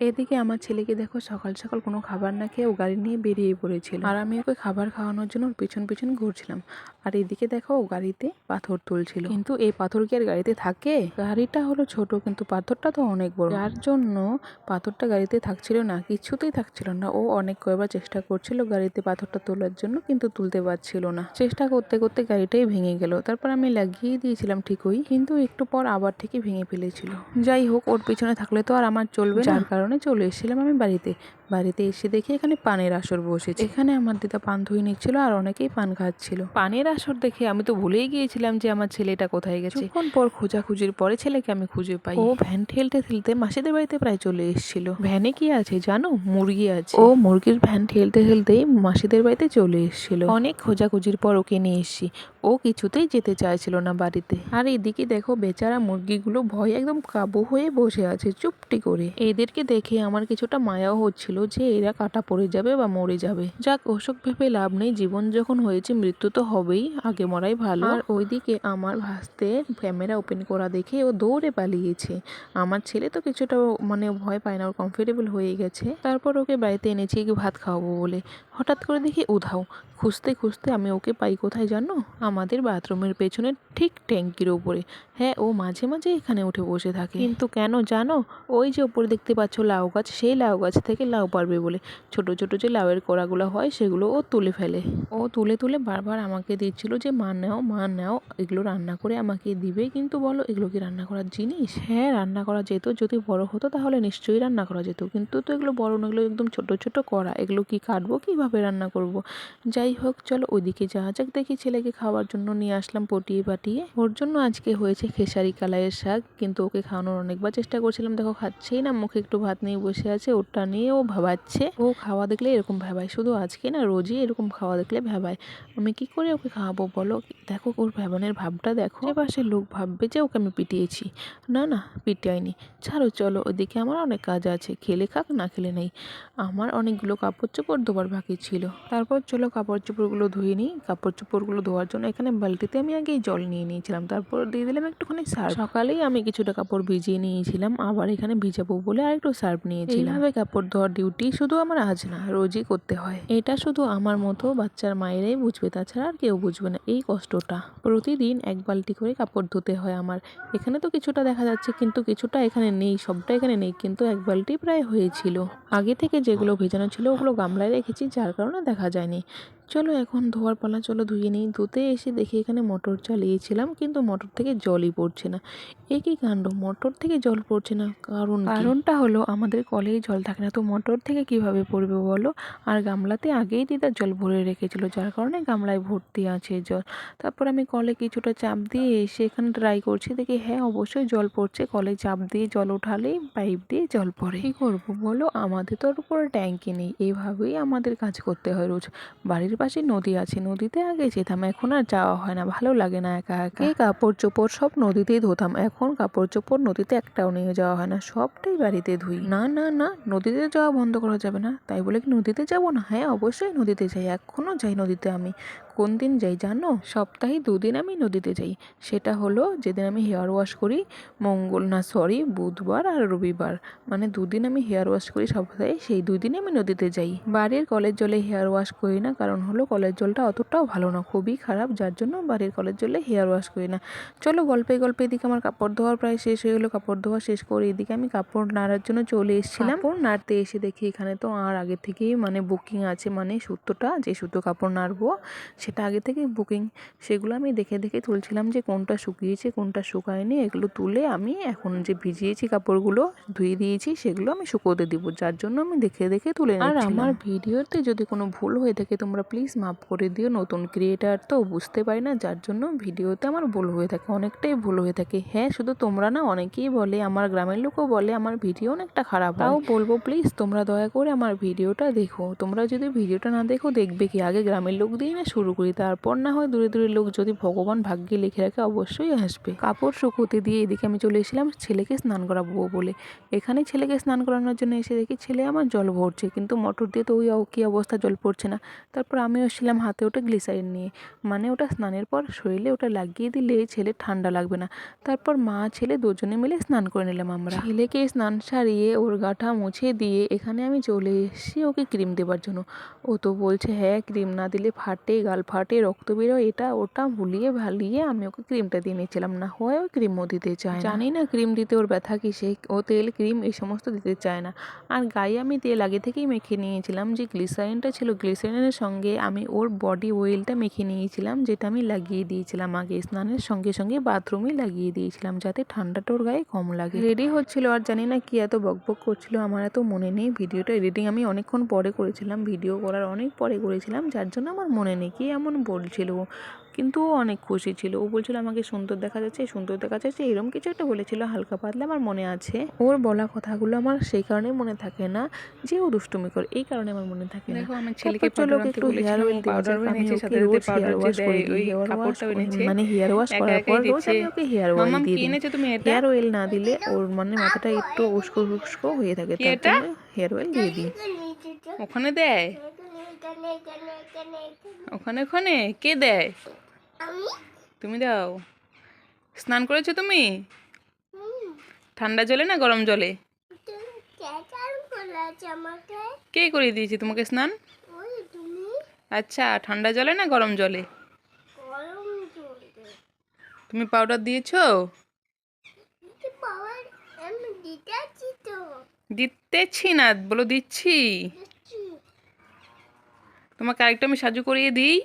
এদিকে আমার ছেলেকে দেখো সকাল সকাল কোনো খাবার না খেয়ে ও গাড়ি নিয়ে বেরিয়ে পড়েছিল, আর আমি ওকে খাবার খাওয়ানোর জন্য ওর পিছন পিছন ঘুরছিলাম। আর এদিকে দেখো ও গাড়িতে পাথর তুলছিল, কিন্তু এই পাথর কি আর গাড়িতে থাকে? গাড়িটা হলো ছোট কিন্তু পাথরটা তো অনেক বড়, যার জন্য পাথরটা গাড়িতে থাকছিল না, কিছুতেই থাকছিল না। ও অনেক কয়েকবার চেষ্টা করছিল গাড়িতে পাথরটা তোলার জন্য, কিন্তু তুলতে পারছিল না। চেষ্টা করতে করতে গাড়িটাই ভেঙে গেল। তারপর আমি লাগিয়ে দিয়েছিলাম ঠিকই, কিন্তু একটু পর আবার ঠিকই ভেঙে ফেলেছিল। যাই হোক, ওর পিছনে থাকলে তো আর আমার চলবে না, যার কারণে চলে এসেছিলাম আমি বাড়িতে এসে দেখি এখানে পানের আসর বসেছে। এখানে আমার দিদা পান ধুয়ে নিচ্ছিল আর অনেকেই পান খাচ্ছিল। পানের আসর দেখে আমি তো ভুলেই গিয়েছিলাম যে আমার ছেলেটা কোথায় গেছে। কিছুক্ষণ পর খোঁজাখুঁজির পরে ছেলেকে আমি খুঁজে পাই। ও ভ্যান ঠেলতে ঠেলতে মাসিদের বাড়িতে প্রায় চলে এসেছিল। ভ্যানে কি আছে জানো? মুরগি আছে। ও মুরগির ভ্যান ঠেলতে ঠেলতেই মাসিদের বাড়িতে চলে এসেছিল। অনেক খোঁজাখুঁজির পর ওকে নিয়ে এসেছি। ও কিছুতেই যেতে চাইছিল না বাড়িতে। আর এদিকে দেখো বেচারা মুরগিগুলো ভয়ে একদম কাবু হয়ে বসে আছে চুপটি করে। এদেরকে দেখে আমার কিছুটা মায়াও হচ্ছিল যে এরা কাটা পড়ে যাবে বা মরে যাবে। যাক, ওসব ভেবে লাভ নেই, জীবন যখন হয়েছে মৃত্যু তো হবেই, আগে মরাই ভালো। আর ওইদিকে আমার ভাসতে ক্যামেরা ওপেন করা দেখে ও দৌড়ে পালিয়েছে। আমার ছেলে তো কিছুটা ভয় পায় না, ওর কমফোর্টেবল হয়ে গেছে। তারপর ওকে বাড়িতে এনেছি ভাত খাওয়াবো বলে। হঠাৎ করে দেখি উধাও। খুঁজতে খুঁজতে আমি ওকে পাই কোথায় জানো? আমাদের বাথরুমের পেছনে ঠিক ট্যাঙ্কির উপরে। হ্যাঁ, ও মাঝে মাঝে এখানে উঠে বসে থাকে। কিন্তু কেন জানো? ওই যে উপরে দেখতে পাচ্ছ লাউ গাছ, সেই লাউ গাছ থেকে লাউ পারবে বলে ছোট ছোট যে লাউয়ের কোড়াগুলো হয় সেগুলো ও তুলে ফেলে। ও তুলে তুলে বারবার আমাকে দিচ্ছিল যে মা নাও, এগুলো রান্না করে আমাকে দিবে। কিন্তু বলো, এগুলো কি রান্না করার জিনিস? হ্যাঁ, রান্না করা যেত, যদি বড় হতো তাহলে নিশ্চয়ই রান্না করা যেত, কিন্তু তো এগুলো বড় না, এগুলো একদম ছোট ছোট কড়া, এগুলো কি কাটবো, কিভাবে রান্না করব? যাই হোক, চলো ওইদিকে যাওয়া যাক। দেখি ছেলেকে খাওয়ার জন্য নিয়ে আসলাম পটিয়ে পাটিয়ে। ওর জন্য আজকে হয়েছে খেসারি কালাইয়ের শাক, কিন্তু ওকে খাওয়ানোর অনেকবার চেষ্টা করছিলাম, দেখো খাচ্ছেই না, মুখে একটু ভাত নিয়ে বসে আছে, ওটা নিয়ে ও ভাবাচ্ছে। ও খাওয়া দেখলে এরকম ভাবায়, শুধু আজকে না, রোজই এরকম খাওয়া দেখলে ভাবায়। আমি কি করে ওকে খাওয়াবো বলো? দেখো ওর ভাবানের ভাবটা দেখো, পাশে লোক ভাববে যে ওকে আমি পিটিয়েছি। না, পিটাইনি। ছাড়ো, চলো ওদিকে আমার অনেক কাজ আছে, খেলে খাক না খেলে নেই। আমার অনেকগুলো কাপড় চোপড় ধোবার বাকি ছিল। তারপর চলো কাপড় চোপড়গুলো ধুয়ে নিই। কাপড় চোপড়গুলো ধোয়ার জন্য এখানে বালতিতে আমি আগেই জল নিয়ে নিয়েছিলাম, তারপর দিয়ে দিলাম একটুখানি সার্ফ। সকালেই আমি কিছুটা কাপড় ভিজিয়ে নিয়েছিলাম, আবার এখানে ভিজাবো বলে আর একটু সার্ফ নিয়েছিলাম। এইভাবে কাপড় ধোয়ার ডিউটি শুধু আমার আজ না, রোজই করতে হয়। এটা শুধু আমার মতো বাচ্চার মায়েরাই বুঝবে, তাছাড়া আর কেউ বুঝবে না এই কষ্টটা। প্রতিদিন এক বালতি করে কাপড় ধুতে হয় আমার। এখানে তো কিছুটা দেখা যাচ্ছে, কিন্তু কিছুটা এখানে নেই, সবটা এখানে নেই, কিন্তু এক বালতি প্রায় হয়েছিল। আগে থেকে যেগুলো ভেজানো ছিল ওগুলো গামলায় রেখেছি, যার কারণে দেখা যায়নি। চলো এখন ধোয়ার পালা, চলো ধুয়ে নিই। ধুতে এসে দেখি এখানে মোটর চালিয়েছিলাম, কিন্তু মোটর থেকে জলই পড়ছে না। এ কি কাণ্ড, মোটর থেকে জল পড়ছে না, কারণটা হলো আমাদের কলেই জল থাকে না, তো মোটর থেকে কিভাবে পড়বে বলো? আর গামলাতে আগেই দিদা জল ভরে রেখেছিল, যার কারণে গামলায় ভর্তি আছে জল। তারপর আমি কলে কিছুটা চাপ দিয়ে এসে এখানে ট্রাই করছি, দেখি হ্যাঁ অবশ্যই জল পড়ছে। কলে চাপ দিয়ে জল ওঠালেই পাইপ দিয়ে জল পড়ে। কি করবো বলো, আমাদের তো ওর উপরে ট্যাঙ্কি নেই, এইভাবেই আমাদের কাজ করতে হয় রোজ। বাড়ির পাশে নদী আছে, নদীতে আগে যেতাম, এখন আর যাওয়া হয় না, ভালো লাগে না একা একা। এই কাপড় চোপড় সব নদীতেই ধুতাম, এখন কাপড় চোপড় নদীতে একটাও নিয়ে যাওয়া হয় না, সবটাই বাড়িতে ধুই। না, নদীতে যাওয়া বন্ধ করা যাবে না, তাই বলে কি নদীতে যাবো না? হ্যাঁ অবশ্যই নদীতে যাই, এখনও যাই নদীতে। আমি কোন দিন যাই জানো? সপ্তাহে 2 দিন আমি নদীতে যাই। সেটা হলো যেদিন আমি হেয়ার ওয়াশ করি, বুধবার আর রবিবার, 2 দিন আমি হেয়ার ওয়াশ করি সপ্তাহে, সেই 2 দিনে আমি নদীতে যাই। বাড়ির কলের জলে হেয়ার ওয়াশ করি না, কারণ হলো কলের জলটা অতটাও ভালো না, খুবই খারাপ, যার জন্য বাড়ির কলের জলে হেয়ার ওয়াশ করি না। চলো গল্পে গল্পে এদিকে আমার কাপড় ধোয়া প্রায় শেষ হয়ে গেলো। কাপড় ধোয়া শেষ করে এদিকে আমি কাপড় নাড়ার জন্য চলে এসেছিলাম। কাপড় নাড়তে এসে দেখি এখানে তো আর আগে থেকেই বুকিং আছে, সুতোটা, যে সুতো কাপড় নাড়বো সেটা আগে থেকেই বুকিং। সেগুলো আমি দেখে দেখে তুলছিলাম যে কোনটা শুকিয়েছে কোনটা শুকায়নি, এগুলো তুলে আমি এখন যে ভিজিয়েছি কাপড়গুলো ধুয়ে দিয়েছি সেগুলো আমি শুকোতে দিব, যার জন্য আমি দেখে দেখে তুলে নিচ্ছিলাম। আর আমার ভিডিওতে যদি কোনো ভুল হয়ে থাকে তোমরা প্লিজ মাফ করে দিও, নতুন ক্রিয়েটার তো বুঝতে পারি না, যার জন্য ভিডিওতে আমার ভুল হয়ে থাকে, অনেকটাই ভুল হয়ে থাকে। হ্যাঁ, শুধু তোমরা না, অনেকেই বলে, আমার গ্রামের লোকও বলে আমার ভিডিও অনেকটা খারাপ। তাও বলবো প্লিজ তোমরা দয়া করে আমার ভিডিওটা দেখো। তোমরা যদি ভিডিওটা না দেখো দেখবে কি, আগে গ্রামের লোক দিয়েই না শুরু করি, তারপর না হয় দূরে দূরে লোক যদি ভগবান ভাগ্যে লিখে রাখে অবশ্যই আসবে। কাপড় শুকোতে দিয়ে এদিকে আমি চলে এসেছিলাম ছেলেকে স্নান করাবো বলে। এখানে ছেলেকে স্নান করানোর জন্য এসে দেখি ছেলে আমার জল ভরছে, কিন্তু মোটর দিয়ে তো ওই কী অবস্থা, জল পড়ছে না। তারপর আমিও এসেছিলাম হাতে ওটা গ্লিসারিন নিয়ে, মানে ওটা স্নানের পর শরীরে ওটা লাগিয়ে দিলে ছেলে ঠান্ডা লাগবে না। তারপর মা ছেলে দুজনে মিলে স্নান করে নিলাম আমরা। ছেলেকে স্নান সারিয়ে ওর গাটা মুছে দিয়ে এখানে আমি চলে এসেছি ওকে ক্রিম দেওয়ার জন্য। ও তো বলছে হ্যাঁ ক্রিম না দিলে ফাটে, গাল ফাটে, রক্ত বেরোয়, এটা ওটা ভুলিয়ে ভালিয়ে আমি ওকে ক্রিমটা দিয়ে নিয়েছিলাম, না হয় ওই ক্রিমও দিতে চায় না। জানি না ক্রিম দিতে ওর ব্যথা কিসে, ও তেল ক্রিম এই সমস্ত দিতে চায় না। আর গায়ে আমি তেল আগে থেকেই মেখে নিয়েছিলাম, যে গ্লিসারিনটা ছিল গ্লিসারিনের সঙ্গে আমি ওর বডি অয়েলটা মেখে নিয়েছিলাম, যেটা আমি লাগিয়ে দিয়েছিলাম আগে স্নানের সঙ্গে সঙ্গে বাথরুমে লাগিয়ে দিয়েছিলাম, যাতে ঠান্ডাটা ওর গায়ে কম লাগে। রেডি হচ্ছিল আর জানি না কি এত বকবক করছিল, আমার এত মনে নেই। ভিডিওটা এডিটিং আমি অনেকক্ষণ পরে করেছিলাম, ভিডিও করার অনেক পরে করেছিলাম, যার জন্য আমার মনে নেই কি এমন বলছিল। কিন্তু ও অনেক খুশি ছিল, ও বলছিল আমাকে সুন্দর দেখা যাচ্ছে, সুন্দর দেখা যাচ্ছে, এরকম কিছু একটা বলেছিল হালকা পাতলা, আমার মনে আছে। ওর বলা কথাগুলো আমার সেই কারণেই মনে থাকে না যে ও দুষ্টুমি করে, এই কারণে আমার মনে থাকে না। দেখো আমার ছেলেকে চলো একটু হেয়ার অয়েল পাউডার দিয়েছে, সাথে রোজ সাথে হেয়ার ওয়াশ করে দিই, হেয়ার ওয়াশ মানে হেয়ার ওয়াশ করার পর রোজ আমি ওকে হেয়ার অয়েল দিয়ে দিই। তুমি এটা হেয়ার অয়েল না দিলে ওর মানে মাথাটা একটু উস্কো উস্কো হয়ে থাকে, তার জন্য হেয়ার অয়েল দিয়ে দিই। ওখানে দেয়, ওখানে ওখানে কে দেয়? তুমি দাও। স্নান করেছো তুমি ঠান্ডা জলে না গরম জলে? কে করে দিয়েছে তোমাকে স্নান? আচ্ছা, ঠান্ডা জলে না গরম জলে? তুমি পাউডার দিয়েছো? দিতেছি না, বলো দিচ্ছি। তোমাকে আরেকটা আমি সাজু করিয়ে দিই।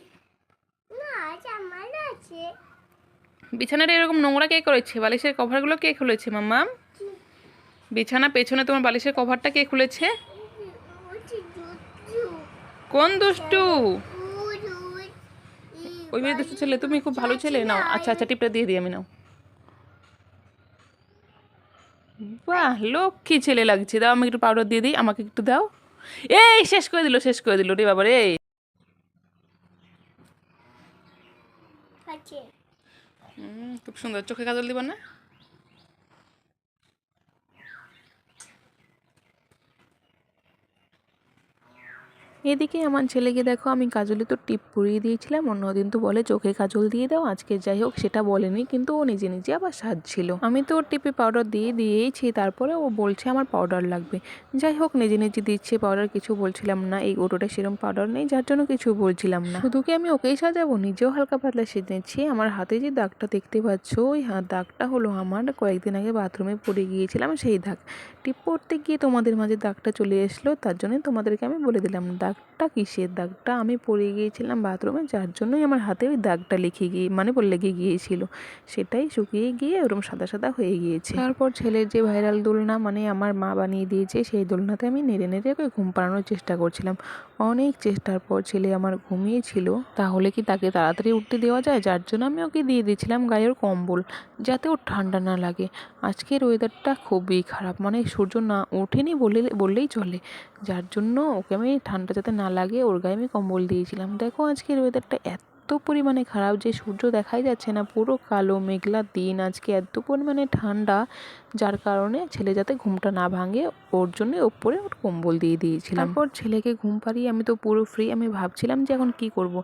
বিছানাটা এরকম নোংরা কে করেছে? বালিশের কভারগুলো কে খুলেছে মাম্মাম? বিছানা পেছনে তোমার বালিশের কভারটা কে খুলেছে? কোন দুষ্টু? ওই মেয়ে দুষ্টু ছেলে, তুমি খুব ভালো ছেলে। নাও, আচ্ছা আচ্ছা টিপটা দিয়ে দিই আমি, নাও। বাহ, লক্ষ্মী ছেলে লাগছে। দাও আমি একটু পাউডার দিয়ে দিই, আমাকে একটু দাও। এই শেষ করে দিল, শেষ করে দিল রে বাবা রে। খুব সুন্দর। চোখে কাজল দিবা না? এদিকে আমার ছেলেকে দেখো আমি কাজলে তো টিপ পরিয়ে দিয়েছিলাম, অন্যদিন তো বলে চোখে কাজল দিয়ে দাও, আজকে যাই হোক সেটা বলেনি, কিন্তু ও নিজে নিজে আবার সাজছিল। আমি তো ওর টিপে পাউডার দিয়েইছি, তারপরে ও বলছে আমার পাউডার লাগবে। যাই হোক নিজে নিজে দিচ্ছে পাউডার, কিছু বলছিলাম না, এই ওটা সেরকম পাউডার নেই যার জন্য কিছু বলছিলাম না। শুধু কি আমি ওকেই সাজাবো, নিজেও হালকা পাতলা সেজেছি। আমার হাতে যে দাগটা দেখতে পাচ্ছ, ওই দাগটা হলো আমার কয়েকদিন আগে বাথরুমে পড়ে গিয়েছিলাম সেই দাগ। টিপ পড়তে গিয়ে তোমাদের মাঝে দাগটা চলে এসলো, তার জন্য তোমাদেরকে আমি বলে দিলাম দাগটা কিসের। দাগটা আমি পড়ে গিয়েছিলাম বাথরুমে, যার জন্যই আমার হাতে ওই দাগটা লেগে গিয়েছিল, সেটাই শুকিয়ে গিয়ে ওরকম সাদা সাদা হয়ে গিয়েছে। তারপর ছেলের যে ভাইরাল দোলনা, মানে আমার মা বানিয়ে দিয়েছে, সেই দোলনাতে আমি নেড়ে নেড়ে ওকে ঘুম পাড়ানোর চেষ্টা করছিলাম। অনেক চেষ্টার পর ছেলে আমার ঘুমিয়েছিল, তাহলে কি তাকে তাড়াতাড়ি উঠতে দেওয়া যায়, যার জন্য আমি ওকে দিয়ে দিয়েছিলাম গায়ের কম্বল, যাতে ওর ঠান্ডা না লাগে। আজকের ওয়েদারটা খুবই খারাপ, মানে সূর্য না ওঠেনি বললেই চলে, যার জন্য ওকে আমি ঠান্ডা যাতে না লাগে ওর গায়ে আমি কম্বল দিয়েছিলাম। দেখো আজকের ওয়েদারটা এত পরিমাণে খারাপ যে সূর্য দেখাই যাচ্ছে না, পুরো কালো মেঘলা দিন, আজকে এত পরিমাণে ঠান্ডা, যার কারণে ছেলে যাতে ঘুমটা না ভাঙে ওর জন্য ওপরে ওর কম্বল দিয়ে দিয়েছিলাম। তারপর ছেলেকে ঘুম পাড়িয়ে আমি তো পুরো ফ্রি, আমি ভাবছিলাম যে এখন কি করব,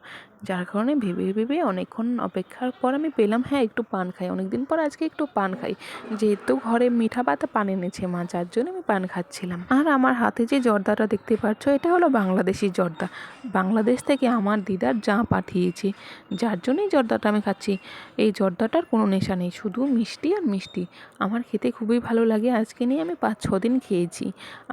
যার কারণে ভেবে ভেবে অনেকক্ষণ অপেক্ষার পর আমি পেলাম হ্যাঁ একটু পান খাই, অনেকদিন পর আজকে একটু পান খাই, যেহেতু ঘরে মিঠা পাতা পান এনেছে মা, যার জন্য আমি পান খাচ্ছিলাম। আর আমার হাতে যে জর্দাটা দেখতে পাচ্ছ, এটা হলো বাংলাদেশি জর্দা, বাংলাদেশ থেকে আমার দিদার যা পাঠিয়েছে, যার জন্যই জর্দাটা আমি খাচ্ছি। এই জর্দাটার কোনো নেশা নেই, শুধু মিষ্টি আর মিষ্টি, আমার খেতে খুবই ভালো লাগে। আজকে নিয়ে আমি 5-6 দিন খেয়েছি,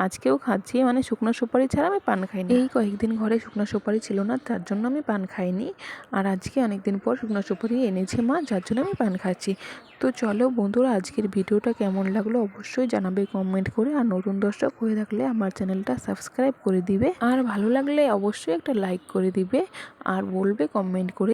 আজকেও খাচ্ছি, মানে শুকনো সুপারি ছাড়া আমি পান খাই না। এই কয়েকদিন ঘরে শুকনো সুপারি ছিল না, তার জন্য আমি পান খাইনি, আর আজকে অনেকদিন পর শুকনো সুপারি এনেছে মা, যার জন্য আমি পান খাচ্ছি। তো চলো বন্ধুরা, আজকের ভিডিওটা কেমন লাগলো অবশ্যই জানাবে কমেন্ট করে, আর নতুন দর্শক হয়ে থাকলে আমার চ্যানেলটা সাবস্ক্রাইব করে দিবে, আর ভালো লাগলে অবশ্যই একটা লাইক করে দিবে, আর বলবে কমেন্ট করে